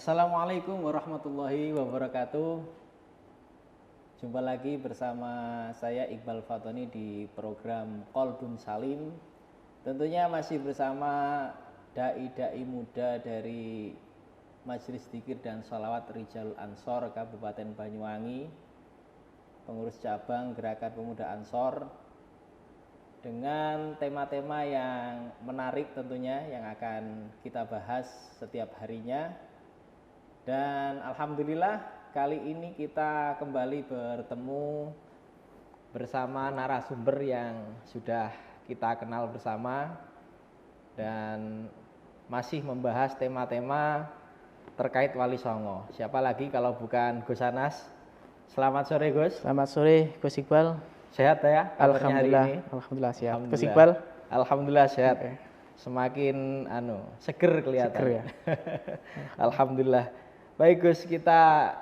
Assalamualaikum warahmatullahi wabarakatuh. Jumpa lagi bersama saya Iqbal Fatoni di program Qalbun Salim. Tentunya masih bersama dai-dai muda dari Majelis Dzikir dan Sholawat Rijalul Ansor Kabupaten Banyuwangi, pengurus cabang Gerakan Pemuda Ansor, dengan tema-tema yang menarik tentunya yang akan kita bahas setiap harinya. Dan alhamdulillah kali ini kita kembali bertemu bersama narasumber yang sudah kita kenal bersama dan masih membahas tema-tema terkait Wali Songo. Siapa lagi kalau bukan Gus Anas. Selamat sore Gus. Selamat sore Gus Iqbal. Sehat ya? Alhamdulillah. Hari ini? Alhamdulillah sehat. Alhamdulillah. Gus Iqbal. Alhamdulillah sehat. Okay. Semakin seger kelihatan. Seger ya. Alhamdulillah. Baik Gus, kita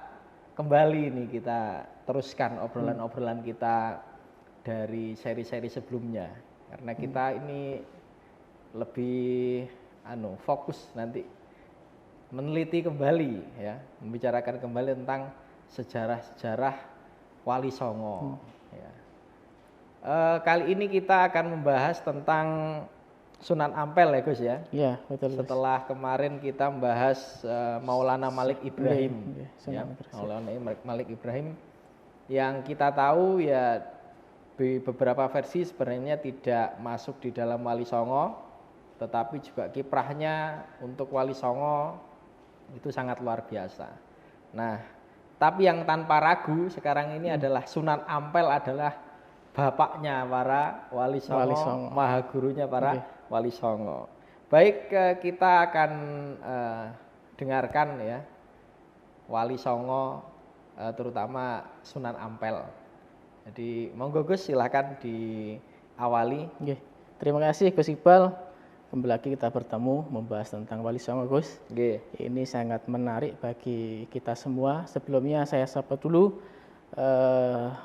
kembali nih, kita teruskan obrolan-obrolan kita dari seri-seri sebelumnya. Karena kita ini lebih fokus nanti meneliti kembali ya, membicarakan kembali tentang sejarah-sejarah Wali Songo. Ya. Kali ini kita akan membahas tentang Sunan Ampel ya Gus ya. Iya, betul. Setelah kemarin kita membahas Maulana Malik Ibrahim. Ya, Maulana Malik Ibrahim yang kita tahu ya di beberapa versi sebenarnya tidak masuk di dalam Wali Songo, tetapi juga kiprahnya untuk Wali Songo itu sangat luar biasa. Nah, tapi yang tanpa ragu sekarang ini adalah Sunan Ampel adalah bapaknya para Wali Songo. Maha gurunya para Wali Songo. Baik, kita akan dengarkan ya Wali Songo, terutama Sunan Ampel. Jadi monggo Gus, silakan diawali. Oke. Terima kasih Gus Iqbal. Kembali lagi kita bertemu membahas tentang Wali Songo Gus. Oke. Ini sangat menarik bagi kita semua. Sebelumnya saya sapa dulu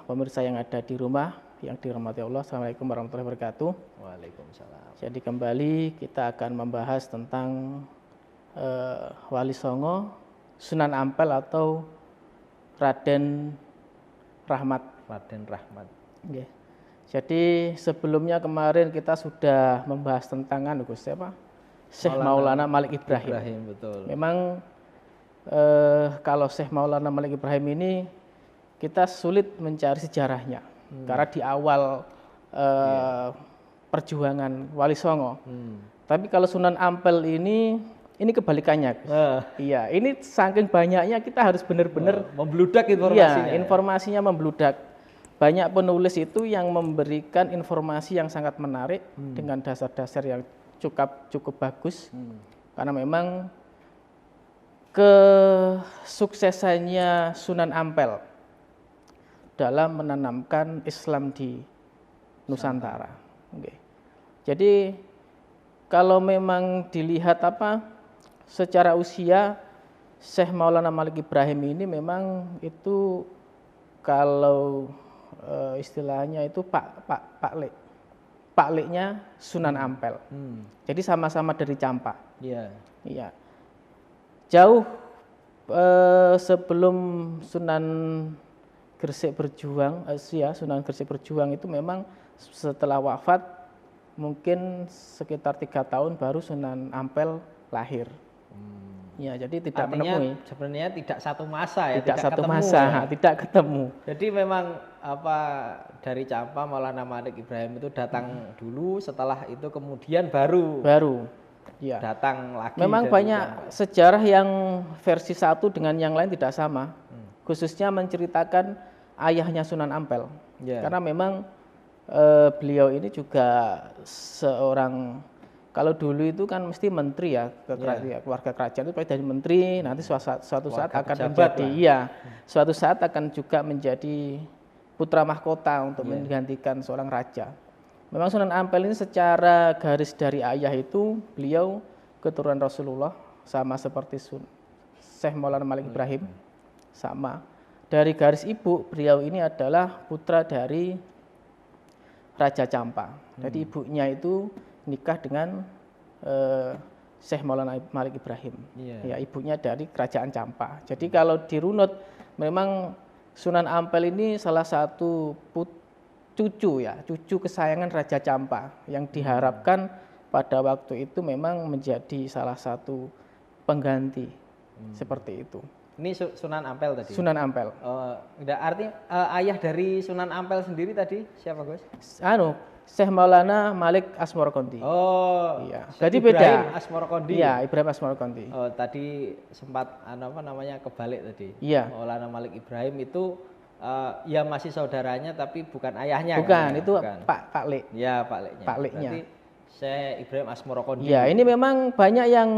pemirsa yang ada di rumah yang dirahmati Allah. Assalamualaikum warahmatullahi wabarakatuh. Waalaikumsalam. Jadi kembali kita akan membahas tentang Wali Songo, Sunan Ampel atau Raden Rahmat. Raden Rahmat. Okay. Jadi sebelumnya kemarin kita sudah membahas tentang Gus siapa? Syekh Maulana Malik Ibrahim. Betul. Memang kalau Syekh Maulana Malik Ibrahim ini kita sulit mencari sejarahnya karena di awal perjuangan Wali Songo. Tapi kalau Sunan Ampel ini kebalikannya. Iya, ini saking banyaknya kita harus benar-benar membludak informasinya. Iya, informasinya membludak. Banyak penulis itu yang memberikan informasi yang sangat menarik dengan dasar-dasar yang cukup bagus. Karena memang kesuksesannya Sunan Ampel dalam menanamkan Islam di Nusantara. Okay. Jadi kalau memang dilihat secara usia Syekh Maulana Malik Ibrahim ini memang itu kalau istilahnya itu Pak Leknya Sunan Ampel. Jadi sama-sama dari Campak. Iya. Iya. Jauh sebelum Sunan Gresik berjuang, Sunan Gresik berjuang itu memang setelah wafat mungkin sekitar 3 tahun baru Sunan Ampel lahir. Ya, jadi tidak menemui. Sebenarnya tidak satu masa ya. Tidak satu masa, tidak ketemu. Jadi memang dari Campak Maulana Malik Ibrahim itu datang dulu, setelah itu kemudian baru ya. datang lagi. Memang banyak sejarah yang versi satu dengan yang lain tidak sama. Khususnya menceritakan ayahnya Sunan Ampel. Karena memang beliau ini juga seorang, kalau dulu itu kan mesti menteri ya, keluarga kerajaan itu dari menteri, nanti suatu saat akan menjadi suatu saat akan juga menjadi putra mahkota untuk menggantikan seorang raja. Memang Sunan Ampel ini secara garis dari ayah itu beliau keturunan Rasulullah, sama seperti Syekh Maulana Malik Ibrahim, sama. Dari garis ibu beliau ini adalah putra dari Raja Campak. Jadi ibunya itu nikah dengan Syekh Maulana Malik Ibrahim. Yeah. Ya, ibunya dari kerajaan Campa. Jadi kalau dirunut memang Sunan Ampel ini salah satu cucu kesayangan Raja Campa yang diharapkan pada waktu itu memang menjadi salah satu pengganti seperti itu. Ini Sunan Ampel tadi? Sunan Ampel. Artinya ayah dari Sunan Ampel sendiri tadi siapa, Gus? Syekh Maulana Malik Asmorokondi. Oh, iya. Jadi beda. Ibrahim Asmorokondi. Iya, Ibrahim Asmorokondi. Oh, tadi sempat kebalik tadi. Iya. Maulana Malik Ibrahim itu ya masih saudaranya tapi bukan ayahnya. Bukan, kan? itu Bukan. Pak Lek. Ya, Pak Leknya. Pak Leknya. Berarti Syekh Ibrahim Asmorokondi. Iya, ini memang banyak yang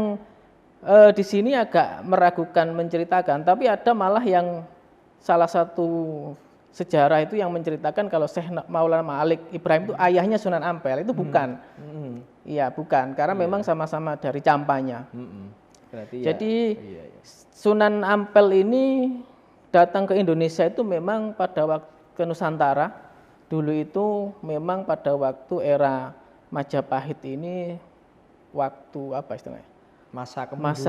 di sini agak meragukan menceritakan, tapi ada malah yang salah satu sejarah itu yang menceritakan kalau Syekh Maulana Malik Ibrahim itu ayahnya Sunan Ampel, itu bukan. Iya, bukan, karena memang sama-sama dari Campanya. Berarti jadi Sunan Ampel ini datang ke Indonesia itu memang pada waktu ke Nusantara dulu itu memang pada waktu era Majapahit ini waktu apa istilahnya? Masa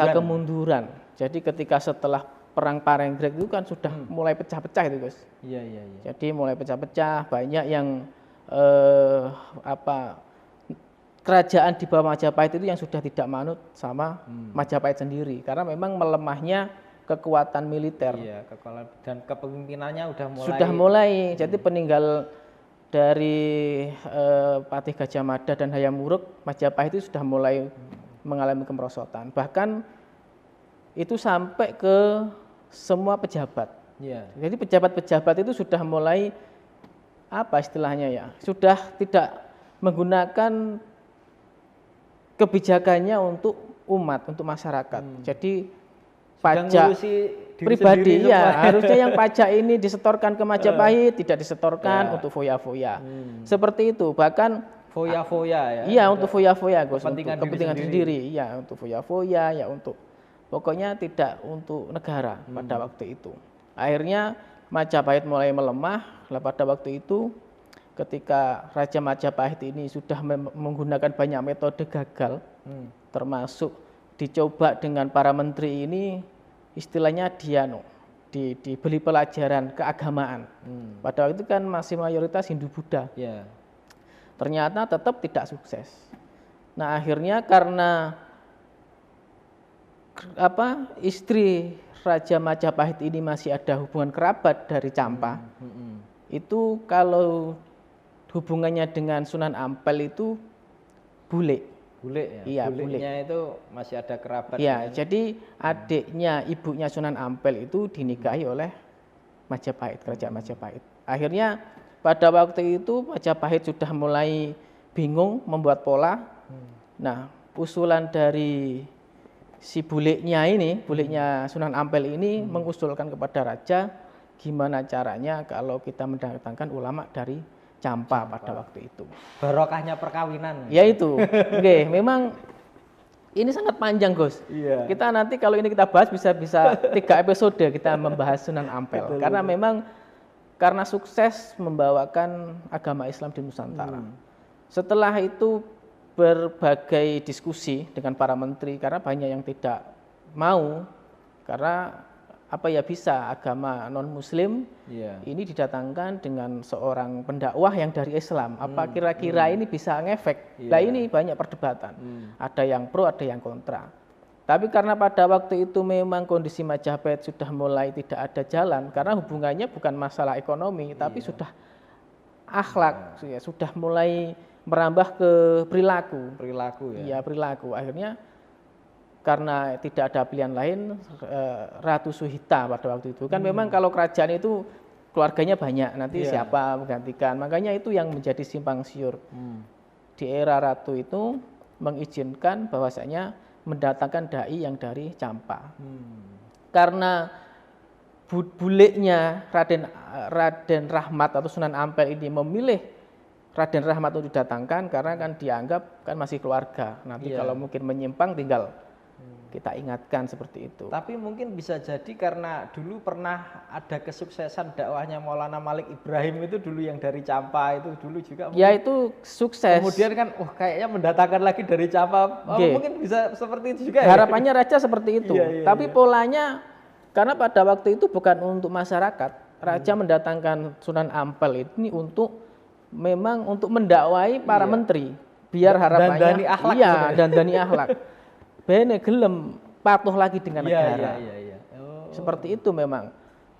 kemunduran. Jadi ketika setelah Perang Parenggrek itu kan sudah mulai pecah-pecah itu, Gus. Iya. Jadi mulai pecah-pecah, banyak yang kerajaan di bawah Majapahit itu yang sudah tidak manut sama Majapahit sendiri karena memang melemahnya kekuatan militer. Iya, dan kepemimpinannya sudah mulai. Jadi peninggal dari Patih Gajah Mada dan Hayam Wuruk, Majapahit itu sudah mulai mengalami kemerosotan. Bahkan itu sampai ke semua pejabat. Yeah. Jadi pejabat-pejabat itu sudah mulai apa istilahnya ya? Sudah tidak menggunakan kebijakannya untuk umat, untuk masyarakat. Jadi pajak pribadi ya, harusnya yang pajak ini disetorkan ke Majapahit, tidak disetorkan untuk foya-foya. Seperti itu. Bahkan foya-foya ya. Iya, untuk foya-foya, Gus. Kepentingan sendiri. Iya, untuk foya-foya, ya untuk pokoknya tidak untuk negara pada waktu itu. Akhirnya Majapahit mulai melemah. Pada waktu itu ketika Raja Majapahit ini sudah menggunakan banyak metode gagal, termasuk dicoba dengan para menteri ini, istilahnya dibeli pelajaran keagamaan. Pada waktu itu kan masih mayoritas Hindu-Buddha. Yeah. Ternyata tetap tidak sukses. Nah, akhirnya karena istri Raja Majapahit ini masih ada hubungan kerabat dari Campa, itu kalau hubungannya dengan Sunan Ampel itu bule ya. Iya, bulenya itu masih ada kerabat. Iya, jadi adiknya ibunya Sunan Ampel itu dinikahi oleh Majapahit, kerajaan Majapahit. Akhirnya pada waktu itu Majapahit sudah mulai bingung membuat pola. Nah, usulan dari si bulenya Sunan Ampel ini mengusulkan kepada raja gimana caranya kalau kita mendatangkan ulama dari Campa pada waktu itu. Barokahnya perkawinan. Ya itu. Oke, memang ini sangat panjang, Gus. Iya. Kita nanti kalau ini kita bahas bisa 3 episode kita membahas Sunan Ampel. Karena memang karena sukses membawakan agama Islam di Nusantara. Setelah itu berbagai diskusi dengan para menteri karena banyak yang tidak mau karena bisa agama non muslim ini didatangkan dengan seorang pendakwah yang dari Islam. Apa kira-kira ini bisa ngefek? Nah, ini banyak perdebatan. Ada yang pro, ada yang kontra. Tapi karena pada waktu itu memang kondisi Majapahit sudah mulai tidak ada jalan karena hubungannya bukan masalah ekonomi tapi sudah akhlak, sudah mulai merambah ke perilaku ya. Iya, perilaku. Akhirnya karena tidak ada pilihan lain, Ratu Suhita pada waktu itu kan memang kalau kerajaan itu keluarganya banyak, nanti siapa menggantikan, makanya itu yang menjadi simpang siur. Di era Ratu itu mengizinkan bahwasanya mendatangkan dai yang dari Campa. Karena bulenya Raden Rahmat atau Sunan Ampel ini memilih Raden Rahmat untuk didatangkan karena kan dianggap kan masih keluarga. Nanti kalau mungkin menyimpang tinggal kita ingatkan seperti itu. Tapi mungkin bisa jadi karena dulu pernah ada kesuksesan dakwahnya Maulana Malik Ibrahim itu dulu yang dari Campa itu dulu juga. Ya itu sukses. Kemudian kan, kayaknya mendatangkan lagi dari Campa. Mungkin bisa seperti itu juga. Harapannya Raja seperti itu. Iya, tapi polanya karena pada waktu itu bukan untuk masyarakat, Raja mendatangkan Sunan Ampel ini memang untuk mendakwai para menteri, biar harapannya dandani akhlak. Dandani akhlak. Bene gelem patuh lagi dengan negara. Seperti itu memang.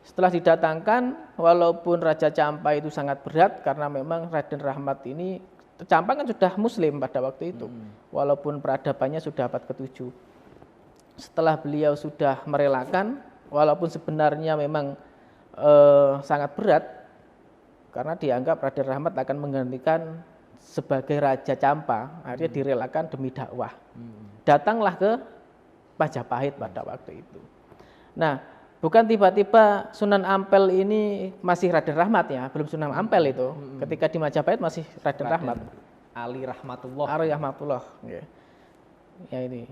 Setelah didatangkan, walaupun Raja Campa itu sangat berat karena memang Raden Rahmat ini, Campa kan sudah Muslim pada waktu itu, walaupun peradabannya sudah abad ke-7. Setelah beliau sudah merelakan, walaupun sebenarnya memang sangat berat, karena dianggap Raden Rahmat akan menggantikan sebagai Raja Campa, akhirnya direlakan demi dakwah. Datanglah ke Majapahit pada waktu itu. Nah, bukan tiba-tiba Sunan Ampel ini masih Raden Rahmat ya, belum Sunan Ampel itu. Ketika di Majapahit masih Raden Rahmat. Ali Rahmatullah. Ali Rahmatullah. Ya ini.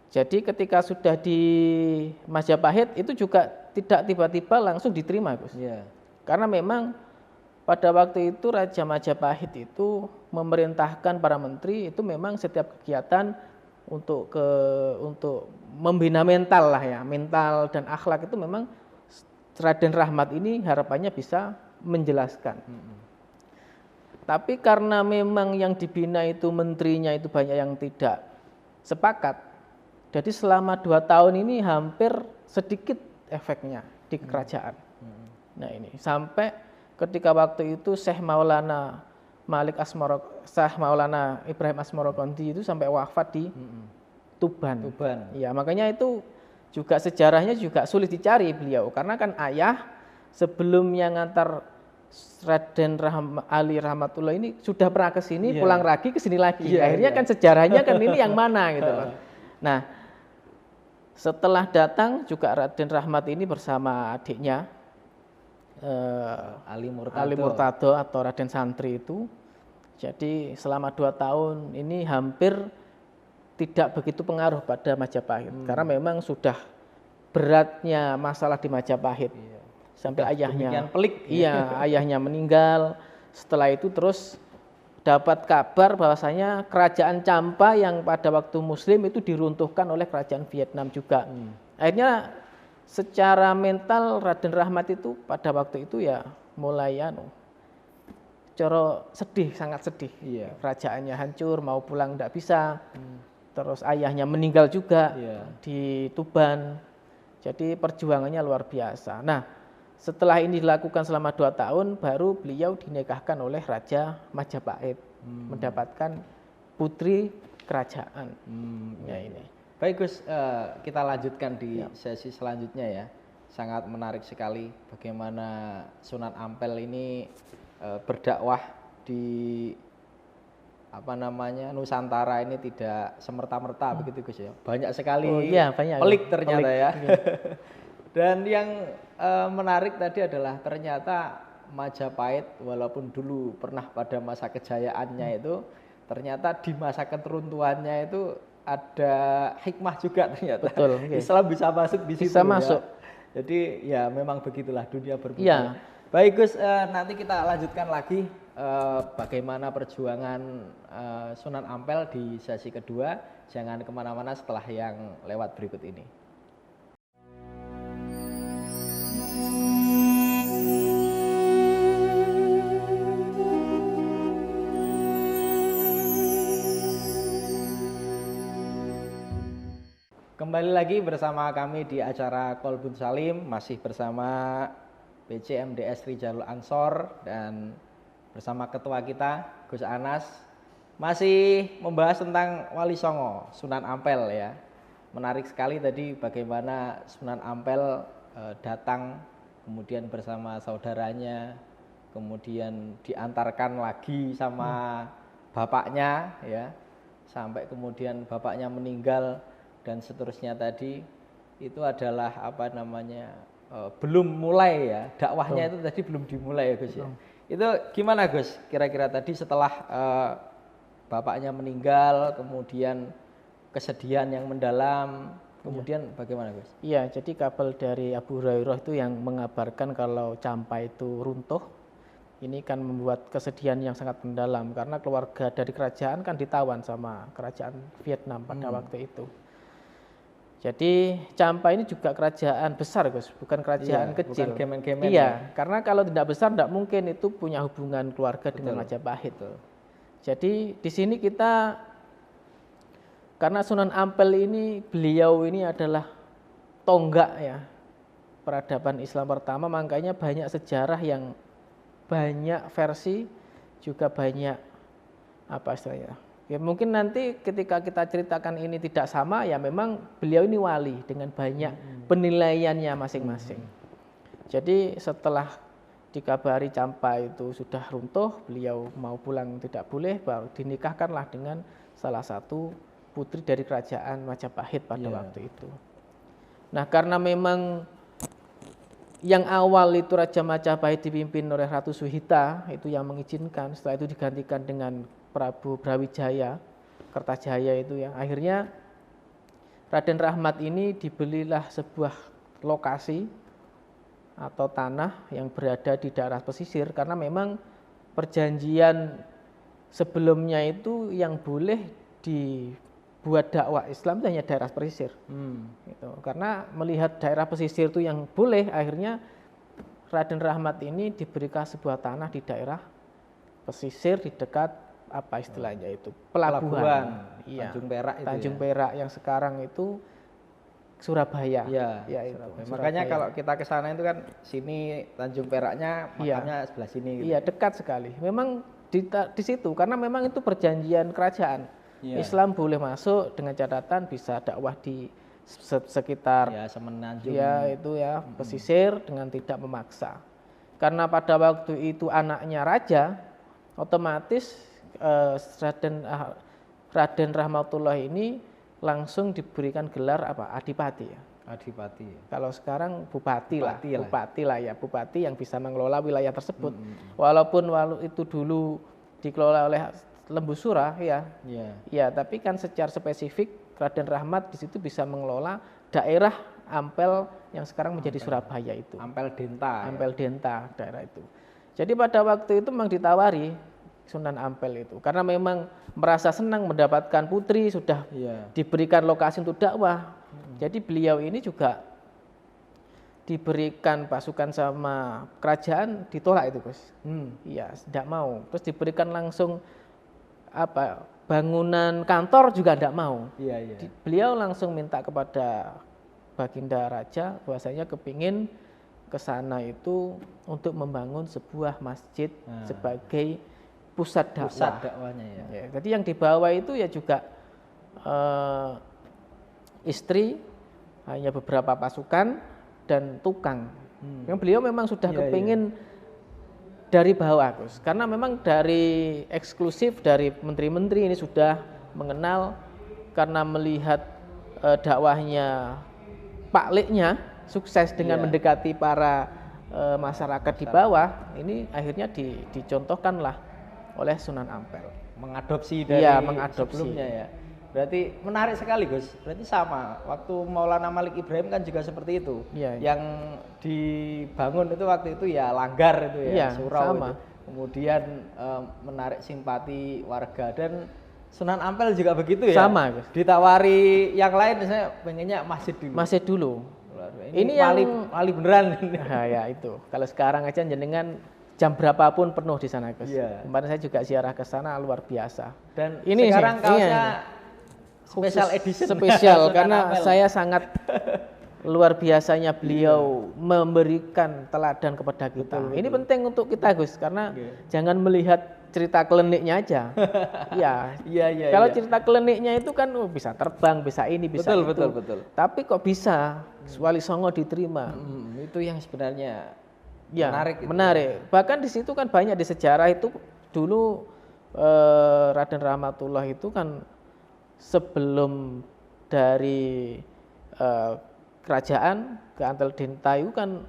Jadi ketika sudah di Majapahit itu juga tidak tiba-tiba langsung diterima, Gus. Karena memang pada waktu itu Raja Majapahit itu memerintahkan para menteri itu memang setiap kegiatan untuk membina mental lah ya, mental dan akhlak itu memang Raden Rahmat ini harapannya bisa menjelaskan. Tapi karena memang yang dibina itu menterinya itu banyak yang tidak sepakat, jadi selama 2 tahun ini hampir sedikit efeknya di kerajaan. Nah ini sampai ketika waktu itu Syekh Maulana Ibrahim Asmorokondi itu sampai wafat di Tuban. Ya, makanya itu juga sejarahnya juga sulit dicari beliau karena kan ayah sebelumnya ngantar Raden Ali Rahmatullah ini sudah pernah ke sini, pulang lagi ke sini lagi. Akhirnya kan sejarahnya kan ini yang mana gitu loh. Nah, setelah datang juga Raden Rahmat ini bersama adiknya Ali Murtado atau Raden Santri itu. Jadi selama 2 tahun ini hampir tidak begitu pengaruh pada Majapahit karena memang sudah beratnya masalah di Majapahit sampai ayahnya pelik. Ayahnya meninggal. Setelah itu terus dapat kabar bahwasanya kerajaan Campa yang pada waktu Muslim itu diruntuhkan oleh kerajaan Vietnam juga. Akhirnya secara mental Raden Rahmat itu pada waktu itu ya mulai sedih, sangat sedih. Kerajaannya hancur, mau pulang tidak bisa. Terus ayahnya meninggal juga di Tuban. Jadi perjuangannya luar biasa. Nah, setelah ini dilakukan selama 2 tahun, baru beliau dinikahkan oleh Raja Majapahit, mendapatkan putri kerajaan. Ini. Baik Gus, kita lanjutkan di sesi selanjutnya ya. Sangat menarik sekali bagaimana Sunan Ampel ini berdakwah di Nusantara ini tidak semerta-merta begitu Gus ya. Banyak sekali pelik ternyata ya. Dan yang menarik tadi adalah ternyata Majapahit walaupun dulu pernah pada masa kejayaannya itu, ternyata di masa keteruntuhannya itu ada hikmah juga ternyata. Betul. Islam bisa masuk di situ. Bisa masuk. Jadi ya memang begitulah dunia berputar. Baik Gus, nanti kita lanjutkan lagi bagaimana perjuangan Sunan Ampel di sesi kedua. Jangan kemana-mana setelah yang lewat berikut ini. Kembali lagi bersama kami di acara Kolbun Salim, masih bersama PCMDS Rijalul Ansor dan bersama ketua kita Gus Anas, masih membahas tentang Wali Songo, Sunan Ampel ya. Menarik sekali tadi bagaimana Sunan Ampel datang kemudian bersama saudaranya, kemudian diantarkan lagi sama bapaknya ya, sampai kemudian bapaknya meninggal. Dan seterusnya tadi itu adalah belum mulai ya, dakwahnya itu tadi belum dimulai ya Gus ya. Itu gimana Gus kira-kira tadi setelah bapaknya meninggal kemudian kesedihan yang mendalam. Kemudian bagaimana Gus? Iya, jadi kabel dari Abu Hurairah itu yang mengabarkan kalau Campa itu runtuh. Ini kan membuat kesedihan yang sangat mendalam karena keluarga dari kerajaan kan ditawan sama kerajaan Vietnam pada waktu itu. Jadi Campa ini juga kerajaan besar Gus, bukan kerajaan kecil. Bukan gemen-gemen. Iya, karena kalau tidak besar tidak mungkin itu punya hubungan keluarga dengan Majapahit. Jadi di sini kita, karena Sunan Ampel ini, beliau ini adalah tonggak ya peradaban Islam pertama, makanya banyak sejarah yang banyak versi, juga banyak apa istilahnya. Ya mungkin nanti ketika kita ceritakan ini tidak sama, ya memang beliau ini wali dengan banyak penilaiannya masing-masing. Jadi setelah dikabari Campa itu sudah runtuh, beliau mau pulang tidak boleh, baru dinikahkanlah dengan salah satu putri dari kerajaan Majapahit pada waktu itu. Nah, karena memang yang awal itu Raja Majapahit dipimpin oleh Ratu Suhita, itu yang mengizinkan, setelah itu digantikan dengan Prabu Brawijaya, Kertajaya itu yang akhirnya Raden Rahmat ini dibelilah sebuah lokasi atau tanah yang berada di daerah pesisir, karena memang perjanjian sebelumnya itu yang boleh dibuat dakwah Islam itu hanya daerah pesisir. Gitu. Karena melihat daerah pesisir itu yang boleh, akhirnya Raden Rahmat ini diberikan sebuah tanah di daerah pesisir di dekat apa istilahnya itu pelabuhan. Iya. Tanjung Perak itu. Tanjung Perak yang sekarang itu Surabaya. Ya itu. Surabaya. Makanya kalau kita ke sana itu kan sini Tanjung Peraknya, makamnya sebelah sini. Gitu. Iya, dekat sekali. Memang di situ karena memang itu perjanjian kerajaan. Islam boleh masuk dengan catatan bisa dakwah di sekitar Semenanjung. Ya itu ya pesisir dengan tidak memaksa. Karena pada waktu itu anaknya raja, otomatis Raden Rahmatullah ini langsung diberikan gelar apa? Adipati ya. Adipati. Kalau sekarang bupati lah ya, bupati yang bisa mengelola wilayah tersebut. Walaupun itu dulu dikelola oleh Lembu Sura ya. Ya, tapi kan secara spesifik Raden Rahmat di situ bisa mengelola daerah Ampel yang sekarang menjadi Surabaya itu. Ampel Denta. Ampel Denta daerah itu. Jadi pada waktu itu memang ditawari Sunan Ampel itu karena memang merasa senang mendapatkan putri, sudah diberikan lokasi untuk dakwah. Jadi beliau ini juga diberikan pasukan sama kerajaan, ditolak itu Gus. Iya, tidak mau. Terus diberikan langsung bangunan kantor juga tidak mau. Beliau langsung minta kepada Baginda Raja bahwasanya kepingin ke sana itu untuk membangun sebuah masjid sebagai pusat dakwah. Pusat dakwahnya ya. Jadi yang dibawa itu ya juga istri, hanya beberapa pasukan dan tukang. Yang beliau memang sudah kepingin dari bawah Gus, karena memang dari eksklusif dari menteri-menteri ini sudah mengenal, karena melihat dakwahnya Pak Leknya sukses dengan mendekati para masyarakat di bawah, ini akhirnya dicontohkanlah oleh Sunan Ampel. Mengadopsi dari sebelumnya ya. Berarti menarik sekali Gus. Berarti sama. Waktu Maulana Malik Ibrahim kan juga seperti itu. Yang dibangun itu waktu itu ya langgar itu ya, surau itu. Kemudian menarik simpati warga, dan Sunan Ampel juga begitu ya. Sama Gus. Ditawari yang lain, saya pengennya masjid dulu. Masjid dulu. Ini wali beneran. Ya itu. Kalau sekarang aja jenengan jam berapapun penuh di sana Gus. Kemarin saya juga ziarah ke sana luar biasa. Dan ini sekarang kaosnya special edition. Spesial karena saya sangat luar biasanya beliau memberikan teladan kepada kita. Betul. Ini penting untuk kita Gus, karena jangan melihat cerita kliniknya aja. Kalau cerita kliniknya itu kan bisa terbang, bisa ini, bisa itu. Betul. Tapi kok bisa Wali Songo diterima? Itu yang sebenarnya menarik. Bahkan di situ kan banyak di sejarah itu dulu Raden Rahmatullah itu kan sebelum dari kerajaan ke Ampel Denta itu kan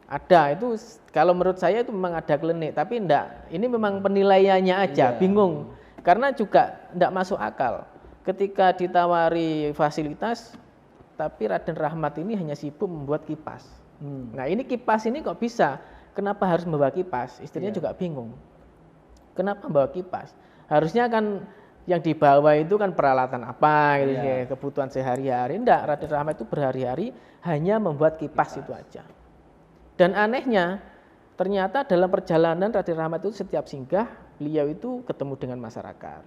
ada itu, kalau menurut saya itu memang ada klinik, tapi enggak, ini memang penilaiannya aja bingung, karena juga enggak masuk akal. ketika ditawari fasilitas, tapi Raden Rahmat ini hanya sibuk membuat kipas. Nah ini kipas ini kok bisa? Kenapa harus membawa kipas? Istrinya juga bingung. Kenapa membawa kipas? Harusnya kan yang dibawa itu kan peralatan apa gitu, kebutuhan sehari-hari. Enggak, Raden Rahmat itu berhari-hari hanya membuat kipas itu aja. Dan anehnya, ternyata dalam perjalanan Raden Rahmat itu setiap singgah, beliau itu ketemu dengan masyarakat.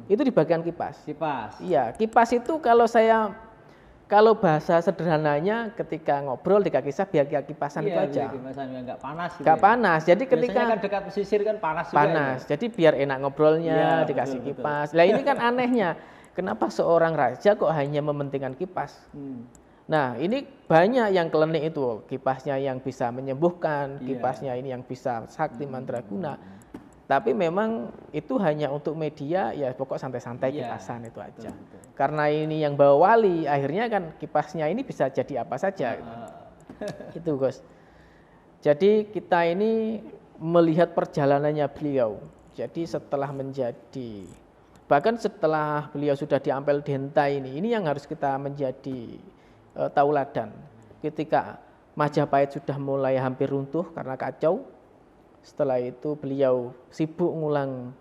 Itu di bagian kipas. Kipas. Iya, kipas itu kalau bahasa sederhananya ketika ngobrol di kaki biar kipasan itu aja. Nggak panas. Gitu nggak panas. Jadi ketika biasanya kan dekat pesisir kan panas juga. Panas. Jadi biar enak ngobrolnya dikasih kipas. Lah ini kan anehnya. Kenapa seorang raja kok hanya mementingkan kipas? Nah ini banyak yang klinik itu, kipasnya yang bisa menyembuhkan, kipasnya ini yang bisa sakti mandraguna. Tapi memang itu hanya untuk media, ya pokok santai-santai kipasan itu aja. Karena ini yang bawa wali, akhirnya kan kipasnya ini bisa jadi apa saja. Itu Gus. Jadi kita ini melihat perjalanannya beliau. Jadi setelah menjadi, bahkan setelah beliau sudah di Ampel Denta ini yang harus kita menjadi tauladan. Ketika Majapahit sudah mulai hampir runtuh karena kacau, setelah itu beliau sibuk ngulang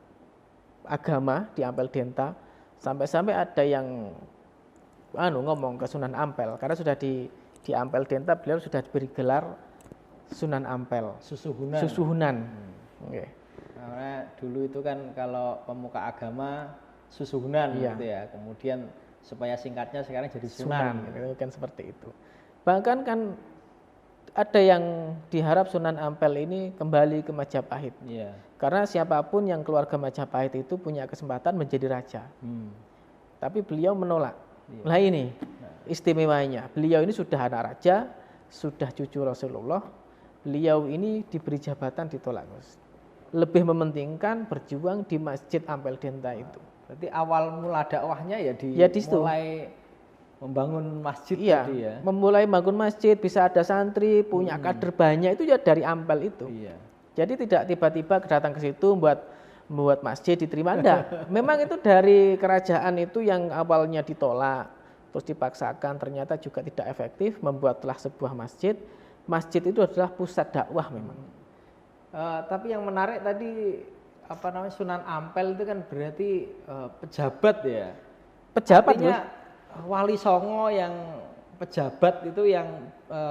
agama di Ampel Denta, sampai-sampai ada yang ngomong ke Sunan Ampel, karena sudah di Ampel Denta beliau sudah diberi gelar Sunan Ampel, Susuhunan. Okay. Karena dulu itu kan kalau pemuka agama Susuhunan gitu ya, kemudian supaya singkatnya sekarang jadi Sunan. Gitu kan seperti itu. Bahkan kan ada yang diharap Sunan Ampel ini kembali ke Majapahit. Karena siapapun yang keluarga Majapahit itu punya kesempatan menjadi raja. Tapi beliau menolak. Nah ini istimewanya. Beliau ini sudah anak raja, sudah cucu Rasulullah. Beliau ini diberi jabatan ditolak. Lebih mementingkan berjuang di Masjid Ampel Denta itu. Berarti awal mula dakwahnya mulai membangun masjid tadi ya. Memulai bangun masjid, bisa ada santri, punya kader banyak itu ya dari Ampel itu. Jadi tidak tiba-tiba datang ke situ membuat masjid diterima, enggak. Memang itu dari kerajaan itu yang awalnya ditolak, terus dipaksakan, ternyata juga tidak efektif, membuatlah sebuah masjid. Masjid itu adalah pusat dakwah memang. Tapi yang menarik tadi Sunan Ampel itu kan berarti pejabat ya. Pejabat. Artinya Wali Songo yang pejabat itu yang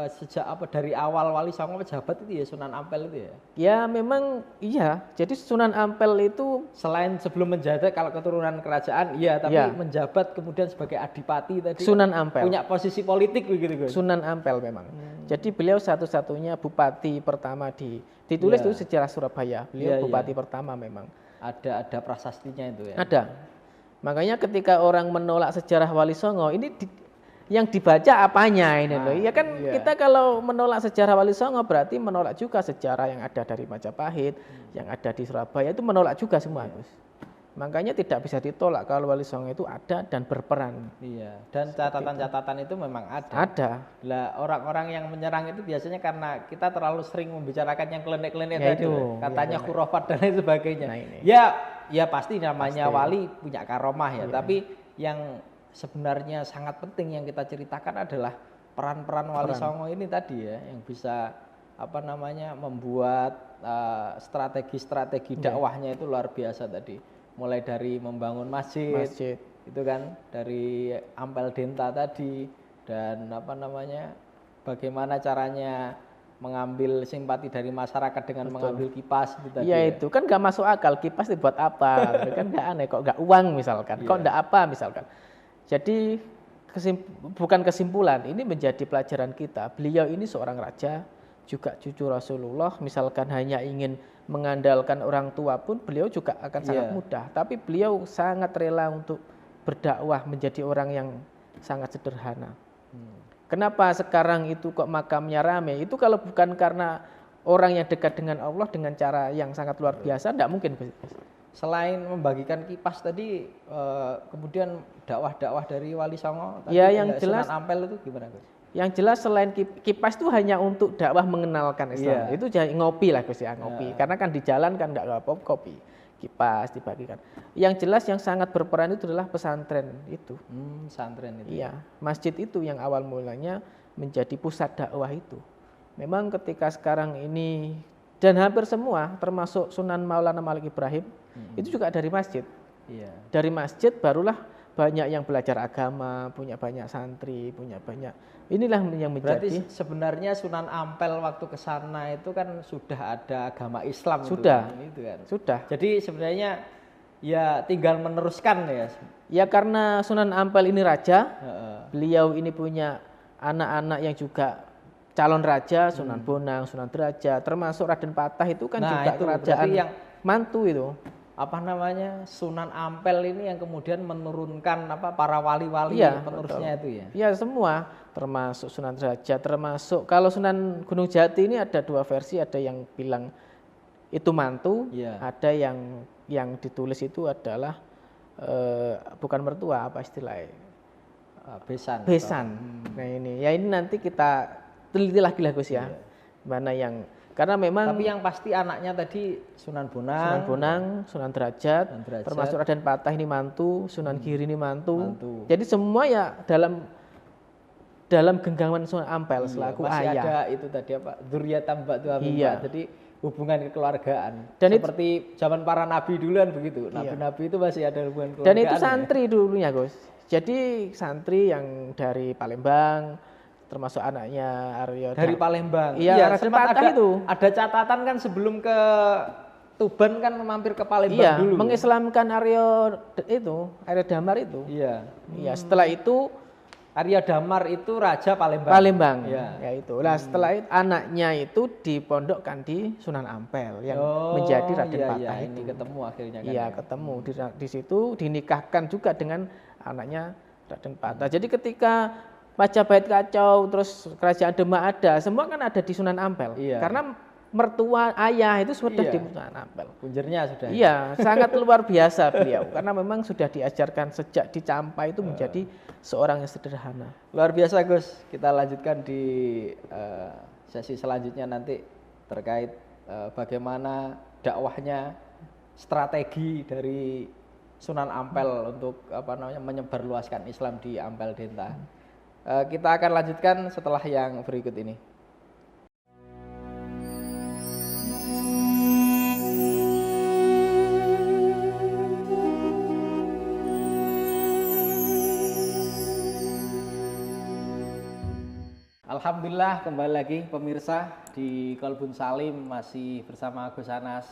sejak dari awal Wali Songo pejabat itu ya Sunan Ampel itu ya? Ya memang iya. Jadi Sunan Ampel itu selain sebelum menjabat kalau keturunan kerajaan tapi menjabat kemudian sebagai adipati tadi. Sunan Ampel punya posisi politik begitu Gus. Sunan Ampel memang. Jadi beliau satu-satunya bupati pertama ditulis itu sejarah Surabaya. Beliau bupati pertama memang. Ada prasastinya itu ya. Ada. Makanya ketika orang menolak sejarah Wali Songo ini yang dibaca apanya ini loh. Ya kan kita kalau menolak sejarah Wali Songo berarti menolak juga sejarah yang ada dari Majapahit, yang ada di Surabaya itu menolak juga semua, Gus. Makanya tidak bisa ditolak kalau Wali Songo itu ada dan berperan. Dan catatan-catatan itu memang ada. Ada. Lah orang-orang yang menyerang itu biasanya karena kita terlalu sering membicarakan yang klinik-klinik tadi. Katanya khurafat dan lain sebagainya. Nah, ini. Ya pasti namanya wali punya karomah ya, tapi yang sebenarnya sangat penting yang kita ceritakan adalah peran-peran Wali Songo ini tadi ya, yang bisa membuat strategi-strategi dakwahnya itu luar biasa tadi. Mulai dari membangun masjid. Itu kan dari Ampel Denta tadi, dan bagaimana caranya mengambil simpati dari masyarakat dengan mengambil kipas itu tadi. Iya itu kan nggak masuk akal, kipas dibuat apa? Kan nggak aneh, kok nggak uang misalkan, kok nggak apa misalkan. Jadi bukan kesimpulan, ini menjadi pelajaran kita. Beliau ini seorang raja, juga cucu Rasulullah. Misalkan hanya ingin mengandalkan orang tua pun beliau juga akan sangat mudah. Tapi beliau sangat rela untuk berdakwah menjadi orang yang sangat sederhana. Kenapa sekarang itu kok makamnya rame? Itu kalau bukan karena orang yang dekat dengan Allah dengan cara yang sangat luar biasa, tidak mungkin. Selain membagikan kipas tadi, kemudian dakwah-dakwah dari Wali Songo tadi, yang jelas Sunan Ampel itu gimana, Gus? Yang jelas selain kipas itu hanya untuk dakwah mengenalkan Islam. Itu jadi ngopi lah Gus ya, ngopi. Karena kan di jalan kan enggak apa-apa kopi. kipas dibagikan. Yang jelas yang sangat berperan itu adalah pesantren itu. Pesantren itu. Iya, masjid itu yang awal mulanya menjadi pusat dakwah itu. Memang ketika sekarang ini dan hampir semua termasuk Sunan Maulana Malik Ibrahim itu juga dari masjid. Iya. Dari masjid barulah banyak yang belajar agama, punya banyak santri, punya banyak. Inilah yang menjadi. Berarti sebenarnya Sunan Ampel waktu ke sana itu kan sudah ada agama Islam. Sudah. Itu kan. Sudah. Jadi sebenarnya ya tinggal meneruskan ya. Ya karena Sunan Ampel ini raja, beliau ini punya anak-anak yang juga calon raja, Sunan Bonang, Sunan Derajat, termasuk Raden Patah itu kan juga itu kerajaan yang mantu itu. Apa namanya, Sunan Ampel ini yang kemudian menurunkan para wali-wali penerusnya betul. Itu ya. Iya semua, termasuk Sunan Derajat, termasuk kalau Sunan Gunung Jati ini ada dua versi, ada yang bilang itu mantu, ada yang ditulis itu adalah bukan mertua apa istilahnya, besan. Nah ini nanti kita teliti lagi lah Gus ya, mana yang karena memang. Tapi yang pasti anaknya tadi Sunan Bonang, Sunan Derajat, termasuk Raden Patah ini mantu, Sunan Giri ini mantu. Jadi semua ya dalam genggaman Sunan Ampel selaku masih ayah. Ada itu tadi apa? Dzurriyatan ba'du Mbak. Jadi hubungan kekeluargaan. Dan seperti zaman para nabi dulu kan begitu. Nabi-nabi itu masih ada hubungan kekeluargaan. Dan itu santri dulunya, Gus. Jadi santri yang dari Palembang, termasuk anaknya Aryo dari Palembang. Iya, sempat ada catatan kan sebelum ke Tuban kan mampir ke Palembang dulu. Mengislamkan Aryo Damar itu. Iya. Iya, setelah itu Arya Damar itu raja Palembang. Palembang. Ya itu. Nah, setelah itu anaknya itu dipondokkan di Sunan Ampel yang menjadi Raden Patah itu. Ini ketemu akhirnya kan. Iya, ketemu di situ dinikahkan juga dengan anaknya Raden Patah. Jadi ketika Majapahit kacau, terus kerajaan Demak ada, semua kan ada di Sunan Ampel. Karena mertua ayah itu sudah di Sunan Ampel. Punjernya sudah. Iya, sangat luar biasa beliau. Karena memang sudah diajarkan sejak di Campa itu menjadi seorang yang sederhana. Luar biasa Gus. Kita lanjutkan di sesi selanjutnya nanti terkait bagaimana dakwahnya, strategi dari Sunan Ampel untuk menyebarluaskan Islam di Ampel Denta. Kita akan lanjutkan setelah yang berikut ini. Alhamdulillah kembali lagi pemirsa di Kolbun Salim masih bersama Gus Anas.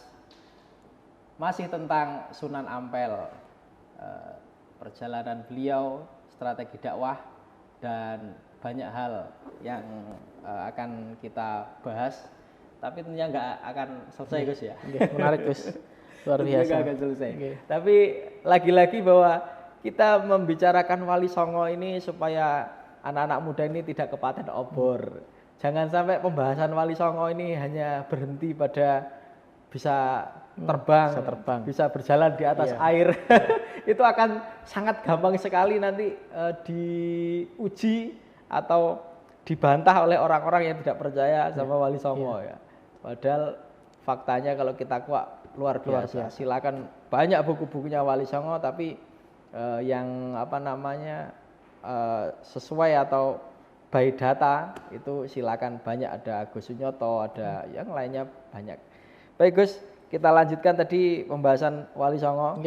Masih tentang Sunan Ampel, perjalanan beliau, strategi dakwah, dan banyak hal yang akan kita bahas, tapi tentunya nggak akan selesai Gus ya. Menarik Gus, luar biasa. Nggak akan selesai. Tapi lagi-lagi bahwa kita membicarakan Wali Songo ini supaya anak-anak muda ini tidak kepaten obor. Jangan sampai pembahasan Wali Songo ini hanya berhenti pada bisa terbang, bisa berjalan di atas air. Itu akan sangat gampang sekali nanti diuji atau dibantah oleh orang-orang yang tidak percaya sama Wali Songo ya. Padahal faktanya kalau kita kuat luar biasa. Silakan banyak buku-bukunya Wali Songo, tapi yang sesuai atau by data itu silakan banyak, ada Agus Sunyoto, ada yang lainnya banyak. Baik Gus, kita lanjutkan tadi pembahasan Wali Songo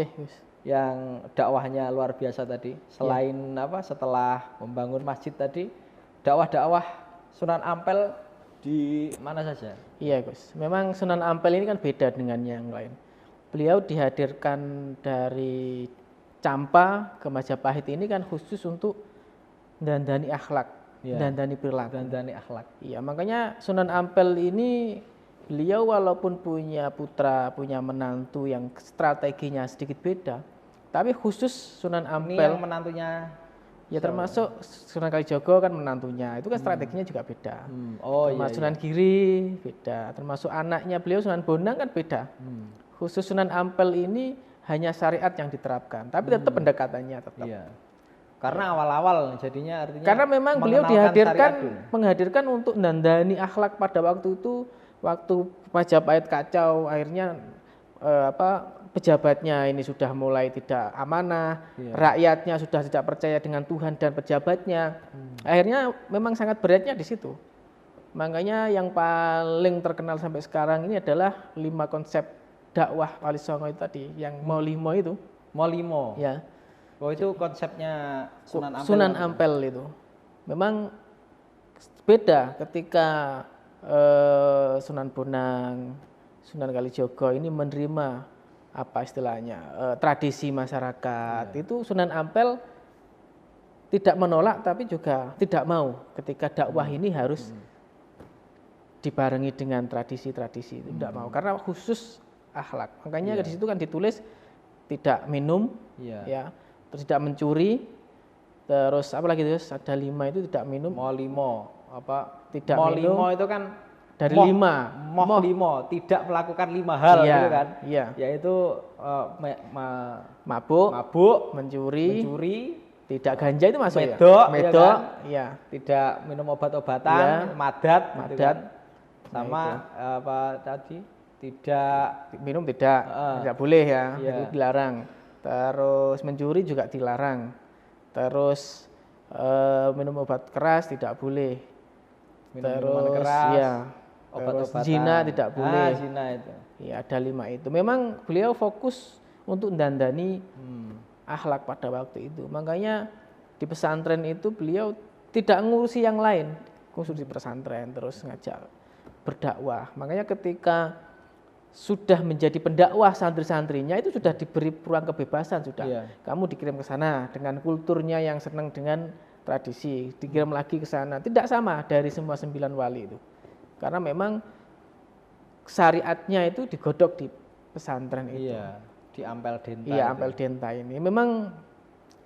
yang dakwahnya luar biasa tadi. Selain setelah membangun masjid tadi, dakwah-dakwah Sunan Ampel di mana saja? Iya Gus, memang Sunan Ampel ini kan beda dengan yang lain. Beliau dihadirkan dari Campa ke Majapahit ini kan khusus untuk dandani akhlak, dandani perilaku, dandani akhlak. Iya, makanya Sunan Ampel ini beliau walaupun punya putra, punya menantu yang strateginya sedikit beda, tapi khusus Sunan Ampel ini yang menantunya ya termasuk Sunan Kalijogo kan menantunya, itu kan strateginya juga beda. Termasuk Sunan Giri beda, termasuk anaknya beliau Sunan Bonang kan beda. Khusus Sunan Ampel ini hanya syariat yang diterapkan, tapi tetap pendekatannya tetap. Karena awal-awal jadinya artinya. Karena memang beliau menghadirkan untuk dandani akhlak pada waktu itu, waktu Majapahit kacau, akhirnya pejabatnya ini sudah mulai tidak amanah, rakyatnya sudah tidak percaya dengan Tuhan dan pejabatnya. Akhirnya memang sangat beratnya di situ. Makanya yang paling terkenal sampai sekarang ini adalah 5 konsep dakwah Wali Songo itu tadi, yang Molimo itu. Molimo. Ya. Oh, itu konsepnya Sunan Ampel. Sunan Ampel itu. Memang beda ketika Sunan Bonang, Sunan Kalijogo ini menerima apa istilahnya tradisi masyarakat. Itu Sunan Ampel tidak menolak tapi juga tidak mau ketika dakwah ini harus dibarengi dengan tradisi-tradisi. Itu tidak mau karena khusus akhlak. Makanya di situ kan ditulis tidak minum, ya, terus tidak mencuri, terus apa lagi terus ada 5 itu tidak minum. Molimo apa? Tidak Molimo minum itu kan dari moh, 5. Moh 5 tidak melakukan 5 hal Iya, gitu kan? iya. Yaitu mabuk, mencuri, tidak ganja itu masuk medok, ya? Medok, ya. Tidak minum obat-obatan, madat, gitu kan? Sama apa tadi? Tidak minum tidak boleh ya, itu dilarang. Terus mencuri juga dilarang. Terus minum obat keras tidak boleh. Minuman keras, ya, obat-obatan. Zina tidak boleh. Zina itu. Ya, ada 5 itu. Memang beliau fokus untuk dandani akhlak pada waktu itu. Makanya di pesantren itu beliau tidak ngurusi yang lain, khusus di pesantren terus ngajak berdakwah. Makanya ketika sudah menjadi pendakwah santri-santrinya itu sudah diberi ruang kebebasan sudah. Kamu dikirim ke sana dengan kulturnya yang senang dengan tradisi, dikirim lagi ke sana. Tidak sama dari semua 9 wali itu. Karena memang syariatnya itu digodok di pesantren itu. Iya, di Ampel Denta. Iya, Ampel Denta ini. Memang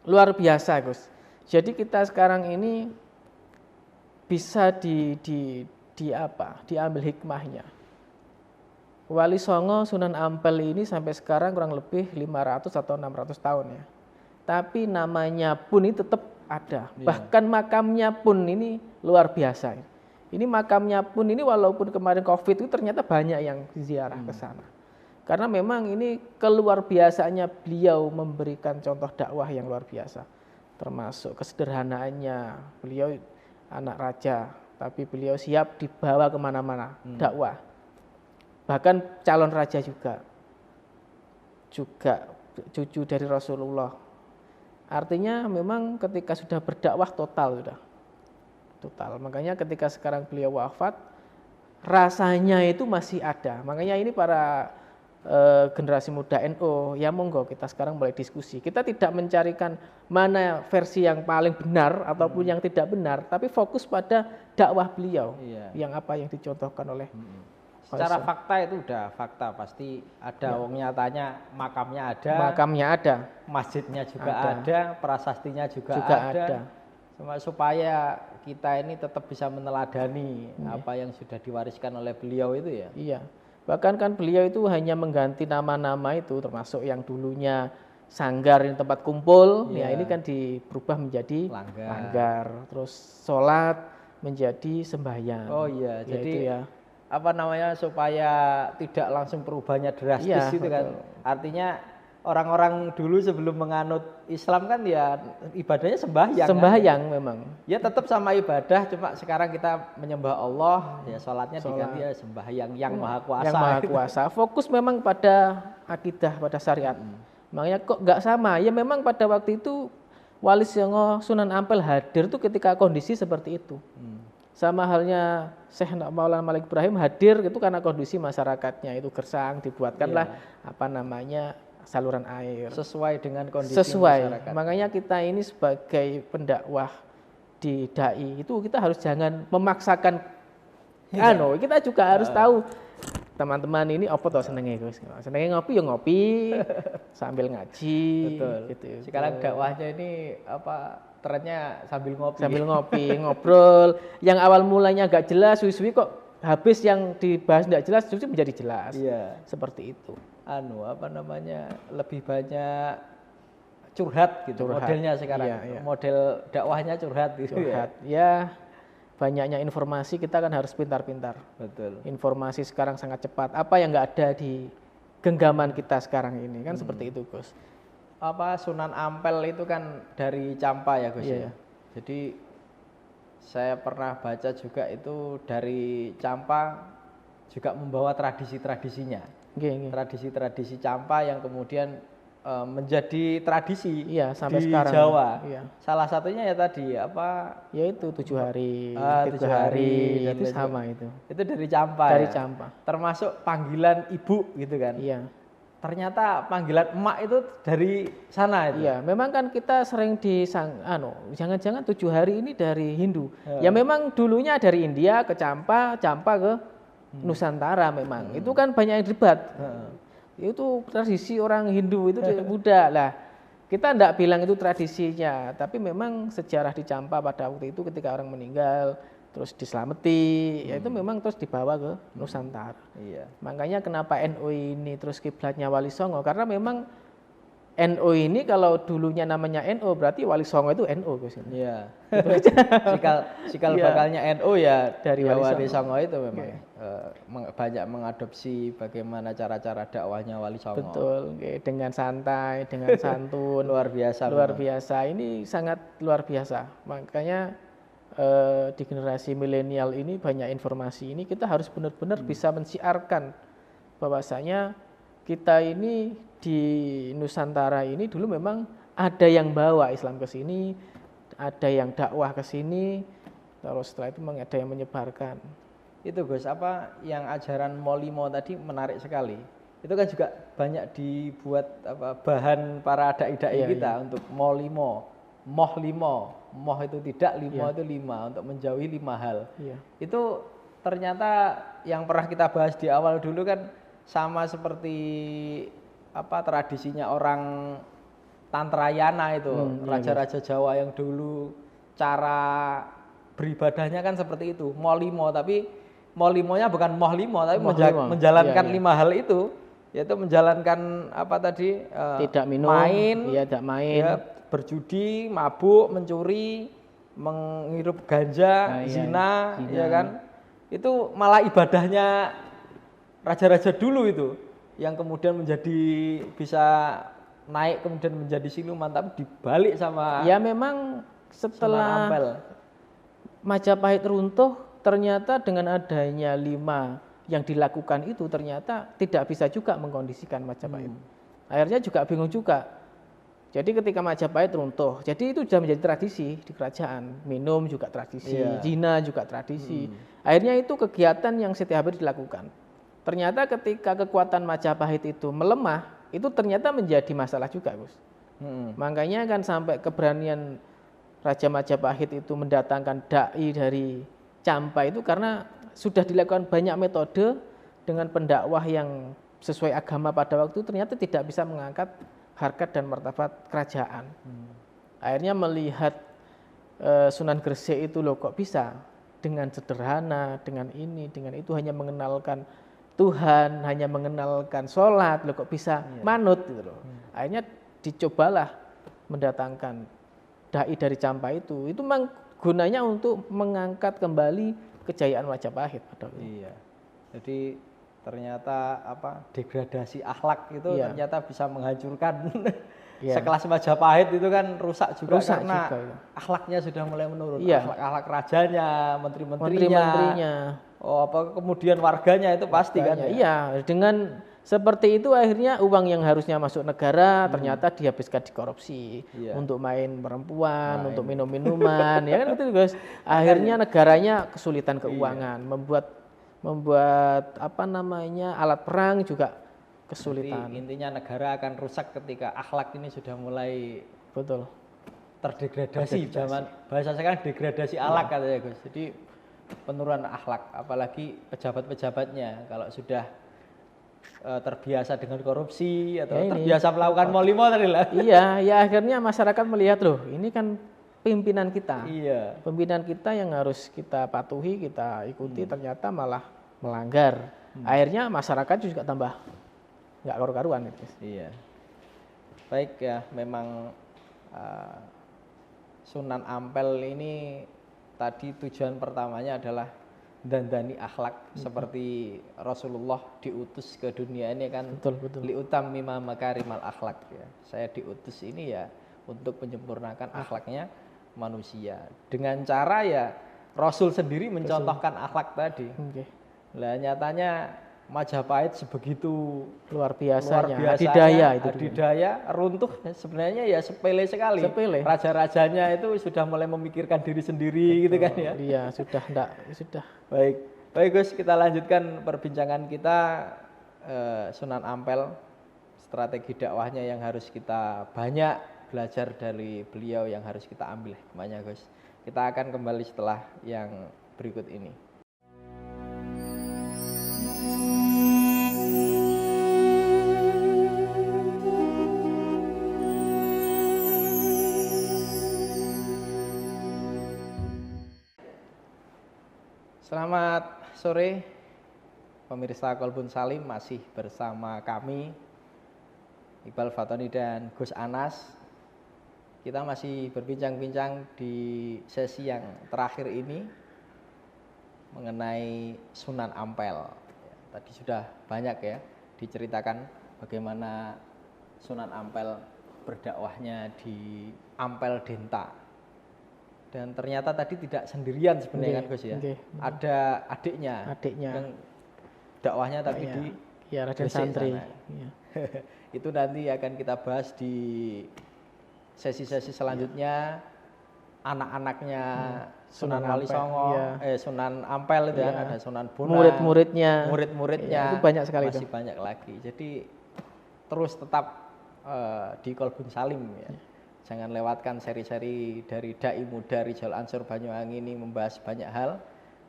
luar biasa, Gus. Jadi kita sekarang ini bisa diambil hikmahnya. Wali Songo Sunan Ampel ini sampai sekarang kurang lebih 500 atau 600 tahun ya. Tapi namanya pun ini tetap ada. Bahkan makamnya pun ini luar biasa. Ini makamnya pun ini walaupun kemarin Covid itu ternyata banyak yang ziarah ke sana. Karena memang ini keluar biasanya beliau memberikan contoh dakwah yang luar biasa. Termasuk kesederhanaannya. Beliau anak raja, tapi beliau siap dibawa kemana-mana dakwah. Bahkan calon raja juga cucu dari Rasulullah. Artinya memang ketika sudah berdakwah total. Makanya ketika sekarang beliau wafat, rasanya itu masih ada. Makanya ini para generasi muda NU, ya monggo kita sekarang mulai diskusi. Kita tidak mencarikan mana versi yang paling benar ataupun yang tidak benar, tapi fokus pada dakwah beliau, yang apa yang dicontohkan oleh. Secara fakta itu udah fakta, pasti ada wong nyatanya, makamnya ada, masjidnya juga ada, prasastinya juga ada. Supaya kita ini tetap bisa meneladani apa yang sudah diwariskan oleh beliau itu ya. Iya. Bahkan kan beliau itu hanya mengganti nama-nama itu, termasuk yang dulunya sanggar ini tempat kumpul, ya ini kan diberubah menjadi langgar. Terus sholat menjadi sembahyang. Oh iya, jadi apa namanya supaya tidak langsung perubahannya drastis gitu kan. Artinya orang-orang dulu sebelum menganut Islam kan ya ibadahnya sembahyang. Sembahyang kan? Memang. Ya tetap sama ibadah, cuma sekarang kita menyembah Allah, ya sholatnya diganti ya sembahyang yang maha kuasa. Yang maha kuasa. Fokus memang pada akidah, pada syariat. Makanya kok nggak sama? Ya memang pada waktu itu Wali Songo Sunan Ampel hadir tuh ketika kondisi seperti itu. Sama halnya Syekh Maulana Malik Ibrahim hadir itu karena kondisi masyarakatnya itu gersang, dibuatkanlah saluran air sesuai dengan kondisi masyarakat. Makanya kita ini sebagai pendakwah di dai itu kita harus jangan memaksakan. Kita juga harus tahu teman-teman ini apa toh senenge Gus. Senenge ngopi ya ngopi sambil ngaji. Betul. Gitu. Sekarang dakwahnya ini trennya sambil ngopi, ngobrol. Yang awal mulanya agak jelas, suwi-suwi kok habis yang dibahas tidak jelas, justru menjadi jelas. Seperti itu. Lebih banyak curhat gitu. Modelnya sekarang. Model dakwahnya curhat gitu. Ya. Banyaknya informasi kita kan harus pintar-pintar. Betul. Informasi sekarang sangat cepat. Apa yang nggak ada di genggaman kita sekarang ini kan seperti itu Gus. Apa Sunan Ampel itu kan dari Campa ya Gus ya. Jadi saya pernah baca juga itu dari Campa juga membawa tradisi-tradisinya. Tradisi-tradisi Campa yang kemudian menjadi tradisi sampai di sekarang. Jawa. Salah satunya ya tadi apa? Yaitu 7 hari, 7 hari itu sama itu. Itu dari Campa. Dari Campa. Termasuk panggilan ibu gitu kan. Iya. Ternyata panggilan emak itu dari sana itu. Iya, memang kan kita sering jangan-jangan 7 hari ini dari Hindu. Ya memang dulunya dari India ke Campa ke Nusantara memang. Itu kan banyak yang debat. Itu tradisi orang Hindu itu Buddha lah. Kita tidak bilang itu tradisinya, tapi memang sejarah di Campa pada waktu itu ketika orang meninggal terus diselamati, ya itu memang terus dibawa ke Nusantara. Makanya kenapa NU ini terus kiblatnya Wali Songo, karena memang NU ini kalau dulunya namanya NU berarti Wali Songo itu NU Gus. Iya. Cikal bakalnya NU ya dari Wali Songo itu memang banyak mengadopsi bagaimana cara-cara dakwahnya Wali Songo. Betul, dengan santai, dengan santun. Luar biasa. Luar biasa. Ini sangat luar biasa. Makanya di generasi milenial ini banyak informasi ini kita harus benar-benar bisa mensiarkan bahwasanya kita ini di Nusantara ini dulu memang ada yang bawa Islam ke sini, ada yang dakwah ke sini, terus setelah itu ada yang menyebarkan. Itu Gus, apa yang ajaran Molimo tadi menarik sekali. Itu kan juga banyak dibuat bahan para dai-dai kita untuk Molimo, Moh limo, moh itu tidak, limo itu 5 untuk menjauhi 5 hal. Itu ternyata yang pernah kita bahas di awal dulu kan sama seperti tradisinya orang Tantrayana itu, raja-raja Jawa yang dulu cara beribadahnya kan seperti itu, molimo, tapi molimonya bukan moh limo, tapi menjalankan 5 hal itu, yaitu menjalankan tidak minum, tidak main, berjudi, mabuk, mencuri, menghirup ganja, zina, ya kan? Itu malah ibadahnya raja-raja dulu itu, yang kemudian bisa naik kemudian menjadi siluman, tapi dibalik sama memang setelah Majapahit runtuh ternyata dengan adanya 5 yang dilakukan itu ternyata tidak bisa juga mengkondisikan Majapahit. Akhirnya juga bingung juga. Jadi ketika Majapahit runtuh, jadi itu sudah menjadi tradisi di kerajaan, minum juga tradisi, zina juga tradisi. Akhirnya itu kegiatan yang setiap hari dilakukan. Ternyata ketika kekuatan Majapahit itu melemah, itu ternyata menjadi masalah juga, Gus. Makanya kan sampai keberanian Raja Majapahit itu mendatangkan dai dari Campa itu karena sudah dilakukan banyak metode dengan pendakwah yang sesuai agama pada waktu itu ternyata tidak bisa mengangkat harkat dan martabat kerajaan. Akhirnya melihat Sunan Gresik itu loh kok bisa dengan sederhana, dengan ini, dengan itu hanya mengenalkan Tuhan, hanya mengenalkan sholat, loh kok bisa manut gitu loh. Akhirnya dicobalah mendatangkan dai dari Campa itu memang gunanya untuk mengangkat kembali kejayaan Majapahit pada waktu. Jadi ternyata degradasi akhlak itu ternyata bisa menghancurkan sekelas Majapahit itu kan rusak juga karena akhlaknya sudah mulai menurun. Akhlak rajanya, menteri-menterinya. Kemudian warganya itu pasti kan. Dengan seperti itu akhirnya uang yang harusnya masuk negara ternyata dihabiskan di korupsi untuk main perempuan, untuk minum-minuman, ya kan betul guys. Akhirnya negaranya kesulitan keuangan, membuat alat perang juga kesulitan. Jadi, intinya negara akan rusak ketika akhlak ini sudah mulai terdegradasi. Zaman bahasa sekarang degradasi akhlak katanya Gus. Jadi penurunan akhlak, apalagi pejabat-pejabatnya kalau sudah terbiasa dengan korupsi atau terbiasa melakukan molimo tadi lah. Akhirnya masyarakat melihat loh, ini kan pimpinan kita. Pimpinan kita yang harus kita patuhi, kita ikuti ternyata malah melanggar. Akhirnya masyarakat juga tambah nggak karu-karuan itu. Baik ya, memang Sunan Ampel ini tadi tujuan pertamanya adalah dandani akhlak seperti Rasulullah diutus ke dunia ini kan Betul. liutammima makarimal akhlak ya. Saya diutus ini ya untuk menyempurnakan akhlaknya manusia. Dengan cara ya Rasul sendiri mencontohkan akhlak tadi. Lah nyatanya Majapahit sebegitu luar biasanya, adidaya runtuh sebenarnya ya sepele sekali. Raja-rajanya itu sudah mulai memikirkan diri sendiri. Betul, gitu kan ya. Iya, sudah. Baik Gus, kita lanjutkan perbincangan kita Sunan Ampel, strategi dakwahnya yang harus kita banyak belajar dari beliau, yang harus kita ambil hikmahnya Gus. Kita akan kembali setelah yang berikut ini. Selamat sore pemirsa Kolbun Salim, masih bersama kami Iqbal Fatoni dan Gus Anas. Kita masih berbincang-bincang di sesi yang terakhir ini mengenai Sunan Ampel. Tadi sudah banyak ya diceritakan bagaimana Sunan Ampel berdakwahnya di Ampel Denta. Dan ternyata tadi tidak sendirian sebenarnya kan Gus ya. Ada adiknya yang dakwahnya tapi di Raden Santri. Itu nanti akan kita bahas di sesi-sesi selanjutnya. Anak-anaknya Sunan Wali Songo, Sunan Ampel itu kan, ada Sunan Bonang, murid-muridnya itu banyak sekali, masih banyak lagi. Jadi terus tetap di Kolbun Salim ya. Jangan lewatkan seri-seri dari Dai Muda Rijal Ansor Banyuwangi ini membahas banyak hal.